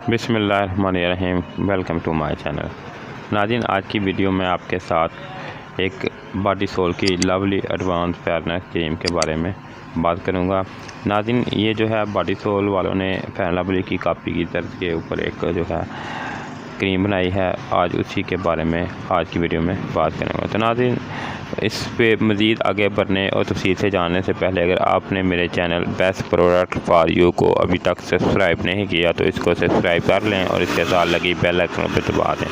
बिस्मिल्लाहिर्रहमानिर्रहीम। Welcome to my channel. नाज़रीन, आज की वीडियो में आपके साथ एक बॉडी सोल की लवली एडवांस फेयरनेस क्रीम के बारे में बात करूंगा। नाज़रीन, ये जो है बॉडी सोल वालों ने फेयर लवली की कॉपी की तर्ज के ऊपर एक जो है क्रीम बनाई है। आज उसी के बारे में आज की वीडियो में बात करेंगे। तो नाज़रीन, इस पे मज़ीद आगे बढ़ने और तफसील से जानने से पहले अगर आपने मेरे channel best product for you को अभी तक सब्सक्राइब नहीं किया तो इसको सब्सक्राइब कर लें और इसके साथ लगी बेल आइकन पर दबा दें।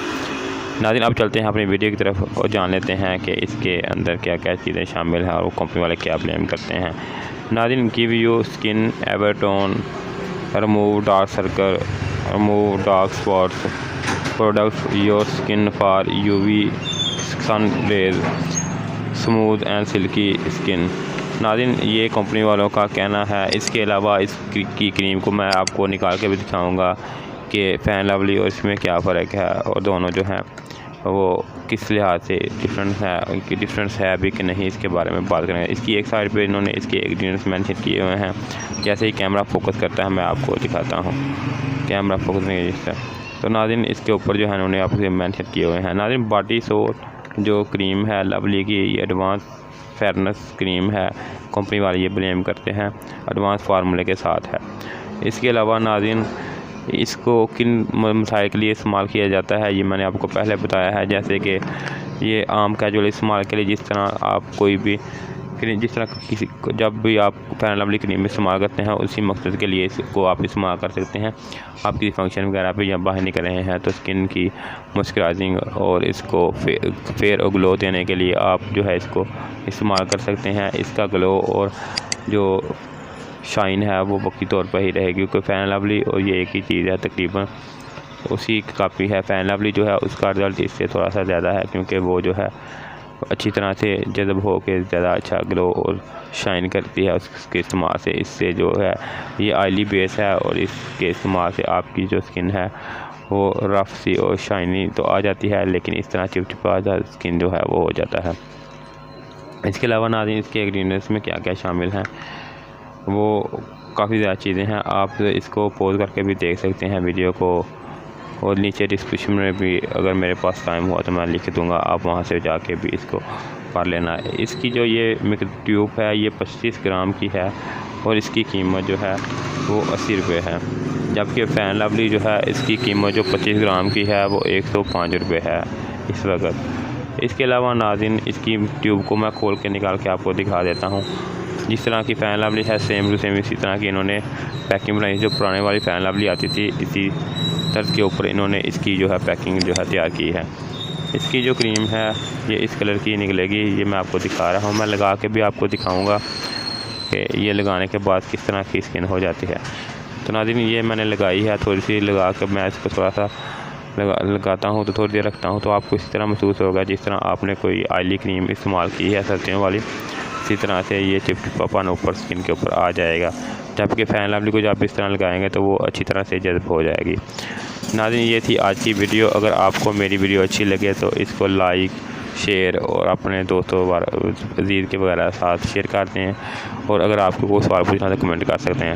नाज़रीन, अब चलते हैं अपनी वीडियो की तरफ और जान लेते हैं कि इसके अंदर क्या क्या चीज़ें शामिल हैं और वो कंपनी वाले क्या ब्लेम करते हैं। नाज़रीन, give you skin ever tone, remove dark circle, remove dark spots, product your skin for UV sun rays, smooth and silky skin. नाज़रीन, ये कंपनी वालों का कहना है। इसके अलावा इसकी क्रीम को मैं आपको निकाल के भी दिखाऊंगा कि फेयर लवली और इसमें क्या फ़र्क है और दोनों जो हैं वो किस लिहाज से डिफरेंस है अभी कि नहीं, इसके बारे में बात करेंगे। इसकी एक साइड पे इन्होंने इसके इंग्रेडिएंट्स मेंशन किए हुए हैं। जैसे ही कैमरा फोकस करता है मैं आपको दिखाता हूँ। कैमरा फोकस नहीं है जिससे, तो नाज़रीन इसके ऊपर जो है उन्होंने आपको मेंशन किए हुए हैं। नाज़रीन, बॉडी सोल जो क्रीम है लवली की, ये एडवांस फेयरनेस क्रीम है। कंपनी वाले ये ब्लेम करते हैं एडवांस फार्मूले के साथ है। इसके अलावा नाज़रीन, इसको किन मसाइल के लिए इस्तेमाल किया जाता है ये मैंने आपको पहले बताया है। जैसे कि ये आम कैजुअल इस्तेमाल के लिए, जिस तरह आप कोई भी जिस तरह किसी जब भी आप फेयर लवली क्रीम इस्तेमाल करते हैं उसी मकसद के लिए इसको आप इस्तेमाल कर सकते हैं। आप किसी फंक्शन वगैरह पे या बाहर निकल रहे हैं तो स्किन की मॉइस्चराइजिंग और इसको फेयर और ग्लो देने के लिए आप जो है इसको इस्तेमाल कर सकते हैं। इसका ग्लो और जो शाइन है वो वक्ती तौर पर ही रहेगी, क्योंकि फेयर लवली और ये एक ही चीज़ है, तकरीबन उसी की कापी है। फेयर लवली जो है उसका रिज़ल्ट इससे थोड़ा सा ज़्यादा है, क्योंकि वो जो है अच्छी तरह से जज़ब हो के ज़्यादा अच्छा ग्लो और शाइन करती है उसके इस्तेमाल से। इससे जो है ये ऑयली बेस है और इसके इस्तेमाल से आपकी जो स्किन है वो रफ़ सी और शाइनी तो आ जाती है, लेकिन इस तरह चिपचिपा स्किन जो है वो हो जाता है। इसके अलावा नाज़रीन, इसके इंग्रेडिएंट्स में क्या क्या शामिल हैं वो काफ़ी ज़्यादा चीज़ें हैं। आप इसको पॉज करके भी देख सकते हैं वीडियो को, और नीचे डिस्क्रिप्शन में भी अगर मेरे पास टाइम हुआ तो मैं लिख दूँगा, आप वहाँ से जाके भी इसको पढ़ लेना। इसकी जो ये ट्यूब है ये 25 ग्राम की है और इसकी कीमत जो है वो 80 रुपये है, जबकि फेयर लवली जो है इसकी कीमत जो 25 ग्राम की है वो 105 रुपये है इस वक्त। इसके अलावा नाज़रीन, इसकी ट्यूब को मैं खोल के निकाल के आपको दिखा देता हूँ। जिस तरह की फेयर लवली है सेम टू सेम इसी तरह की इन्होंने पैकिंग बनाई। जो पुराने वाली फेयर लवली आती थी इसी तर्ज के ऊपर इन्होंने इसकी जो है पैकिंग जो है तैयार की है। इसकी जो क्रीम है ये इस कलर की निकलेगी, ये मैं आपको दिखा रहा हूँ। मैं लगा के भी आपको दिखाऊंगा कि ये लगाने के बाद किस तरह की स्किन हो जाती है। तो नाज़रीन, ये मैंने लगाई है, थोड़ी सी लगा कर मैं इसको थोड़ा सा लगाता हूँ तो थोड़ी देर रखता हूँ तो आपको इसी तरह महसूस होगा जिस तरह आपने कोई ऑयली क्रीम इस्तेमाल की है सर्दियों वाली। इसी तरह से ये चिपचिपापन ऊपर स्किन के ऊपर आ जाएगा, जबकि फेयर लवली को जब इस तरह लगाएंगे तो वो अच्छी तरह से जज़ब हो जाएगी। नाज़रीन, ये थी आज की वीडियो। अगर आपको मेरी वीडियो अच्छी लगे तो इसको लाइक, शेयर और अपने दोस्तों अजीज़ के वगैरह साथ शेयर कर दें। और अगर आपको कोई सवाल पूछना तो कमेंट कर सकते हैं।